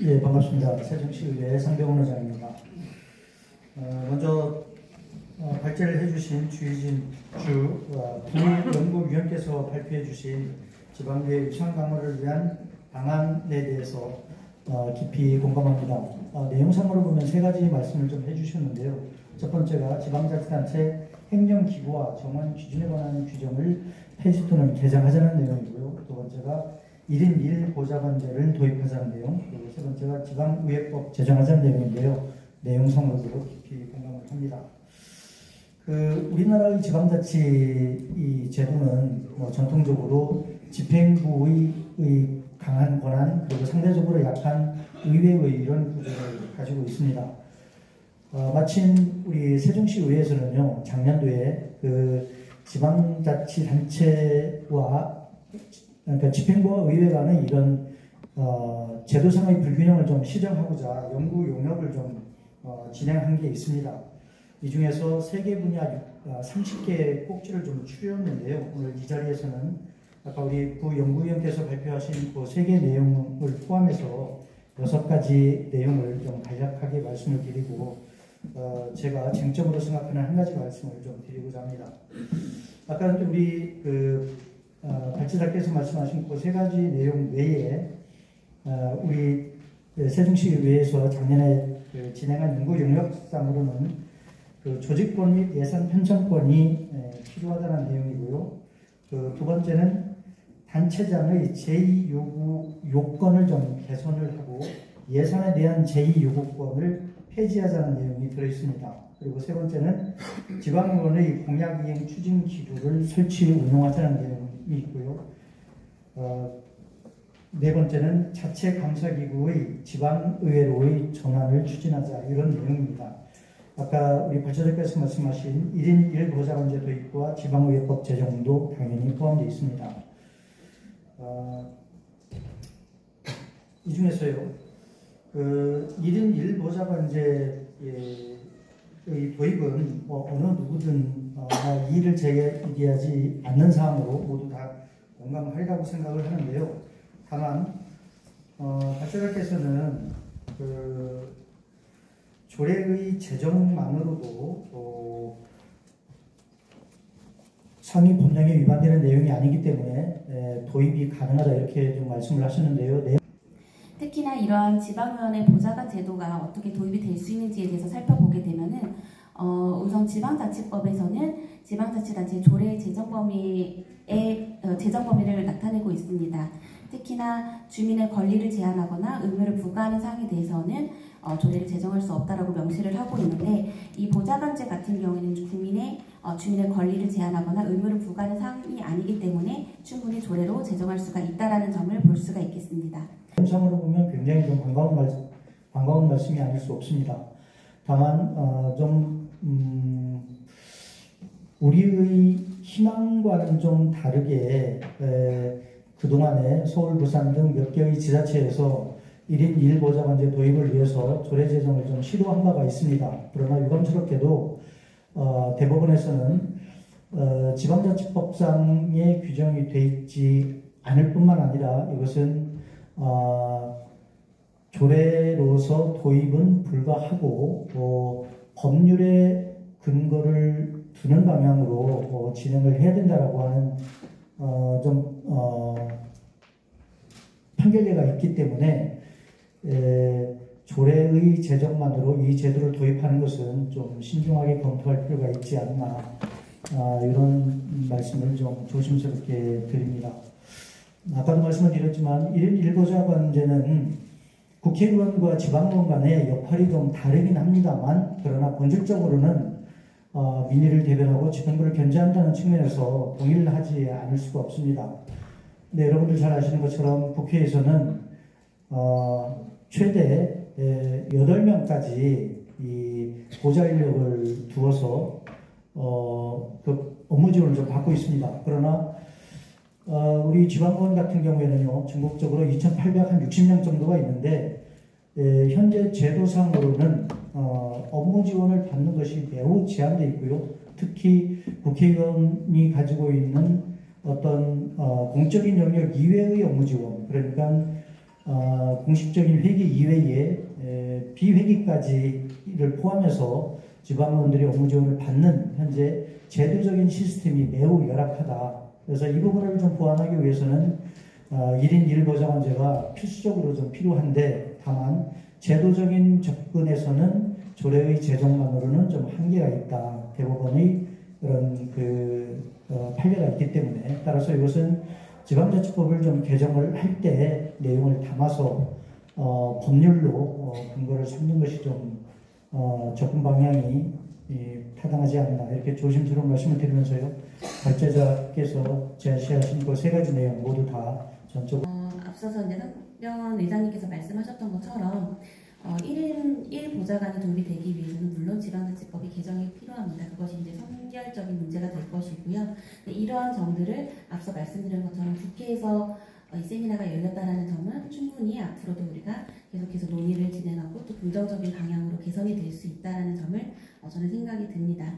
예, 반갑습니다. 세종시의회 상병훈 의장입니다. 먼저 발제를 해주신 주의진 부연구위원께서 발표해 주신 지방의회 유상 강화를 위한 방안에 대해서 깊이 공감합니다. 내용상으로 보면 세 가지 말씀을 좀 해주셨는데요. 첫 번째가 지방자치단체 행정기구와 정원 기준에 관한 규정을 폐지 또는 개정하자는 내용이고요. 두 번째가 1인 1보좌관제를 도입하자는 내용, 그리고 세 번째가 지방의회법 제정하자는 내용인데요. 내용상으로도 깊이 공감을 합니다. 우리나라의 지방자치 이 제도는 전통적으로 집행부의 강한 권한, 그리고 상대적으로 약한 의회의 이런 구조를 가지고 있습니다. 마침 우리 세종시의회에서는요, 작년도에 지방자치단체와 그러니까 집행부와 의회 간의 이런 제도상의 불균형을 좀 시정하고자 연구 용역을 좀 진행한 게 있습니다. 이 중에서 3개 분야 30개의 꼭지를 좀 추렸는데요. 오늘 이 자리에서는 아까 우리 부연구위원께서 발표하신 그 3개 내용을 포함해서 6가지 내용을 좀 간략하게 말씀을 드리고 제가 쟁점으로 생각하는 한 가지 말씀을 좀 드리고자 합니다. 아까 우리 발제자께서 말씀하신 그 3가지 내용 외에 우리 세종시의회에서 작년에 진행한 연구 용역상으로는 조직권 및 예산 편성권이 필요하다는 내용이고요. 두 번째는 단체장의 제2요구 요건을 좀 개선을 하고 예산에 대한 제2요구권을 폐지하자는 내용이 들어있습니다. 그리고 세 번째는 지방의원의 공약이행 추진 기구를 설치 운영하자는 내용이 있고요. 네 번째는 자체 감사기구의 지방의회로의 전환을 추진하자, 이런 내용입니다. 아까 우리 발제자께서 말씀하신 1인 1보좌관제 도입과 지방의회법 제정도 당연히 포함되어 있습니다. 이 중에서요, 1인 1보좌관제의 도입은 어느 누구든 이의를 제기하지 않는 사항으로 모두 다 공감하리라고 생각을 하는데요. 다만 발제자께서는 조례의 제정만으로도 상위 법령에 위반되는 내용이 아니기 때문에 도입이 가능하다, 이렇게 좀 말씀을 하셨는데요. 특히나 이러한 지방의원의 보좌관 제도가 어떻게 도입이 될 수 있는지에 대해서 살펴보게 되면은 우선 지방자치법에서는 지방자치단체 조례 제정 범위를 나타내고 있습니다. 특히나 주민의 권리를 제한하거나 의무를 부과하는 사항에 대해서는 조례를 제정할 수 없다라고 명시를 하고 있는데, 이 보좌관제 같은 경우에는 주민의 권리를 제한하거나 의무를 부과하는 사항이 아니기 때문에 충분히 조례로 제정할 수가 있다라는 점을 볼 수가 있겠습니다. 현상으로 보면 굉장히 좀 반가운 말씀이 아닐 수 없습니다. 다만 우리의 희망과는 좀 다르게 그동안에 서울, 부산 등 몇 개의 지자체에서 1인 1보좌관제 도입을 위해서 조례 제정을 좀 시도한 바가 있습니다. 그러나 유감스럽게도 대법원에서는 지방자치법상의 규정이 되어 있지 않을 뿐만 아니라 이것은 조례로서 도입은 불가하고 법률의 근거를 두는 방향으로 진행을 해야 된다라고 하는 판결례가 있기 때문에 조례의 제정만으로 이 제도를 도입하는 것은 좀 신중하게 검토할 필요가 있지 않나, 이런 말씀을 좀 조심스럽게 드립니다. 아까도 말씀을 드렸지만 1인 1보좌관제는 국회의원과 지방의원 간의 역할이 좀 다르긴 합니다만, 그러나 본질적으로는 민의를 대변하고 집행부를 견제한다는 측면에서 동일하지 않을 수가 없습니다. 근데 여러분들 잘 아시는 것처럼 국회에서는 최대 8명까지 이 보좌 인력을 두어서 그 업무 지원을 좀 받고 있습니다. 그러나 우리 지방의원 같은 경우에는요, 전국적으로 2,860명 정도가 있는데 현재 제도상으로는 업무 지원을 받는 것이 매우 제한되어 있고요. 특히 국회의원이 가지고 있는 어떤 공적인 영역 이외의 업무 지원, 그러니까 공식적인 회기 이외에 비회기까지를 포함해서 지방의원들이 업무 지원을 받는 현재 제도적인 시스템이 매우 열악하다. 그래서 이 부분을 좀 보완하기 위해서는 1인 1보좌관제가 필수적으로 좀 필요한데, 다만 제도적인 접근에서는 조례의 제정만으로는 좀 한계가 있다. 대법원의 그런 판례가 있기 때문에, 따라서 이것은 지방자치법을 좀 개정을 할 때 내용을 담아서 법률로 근거를 삼는 것이 좀 접근 방향이 타당하지 않나, 이렇게 조심스러운 말씀을 드리면서요, 발제자께서 제시하신 그 세 가지 내용 모두 다 전적으로 앞서서 이제 상병 의장님께서 말씀하셨던 것처럼 1인 1보좌관이 도입이 되기 위해서는 물론 지방자치법이 개정이 필요합니다. 그것이 이제 선결적인 문제가 될 것이고요. 이러한 점들을 앞서 말씀드린 것처럼 국회에서 이 세미나가 열렸다는 점은 충분히 앞으로도 우리가 계속해서 논의를 진행하고 또 긍정적인 방향으로 개선이 될 수 있다는 점을 저는 생각이 듭니다.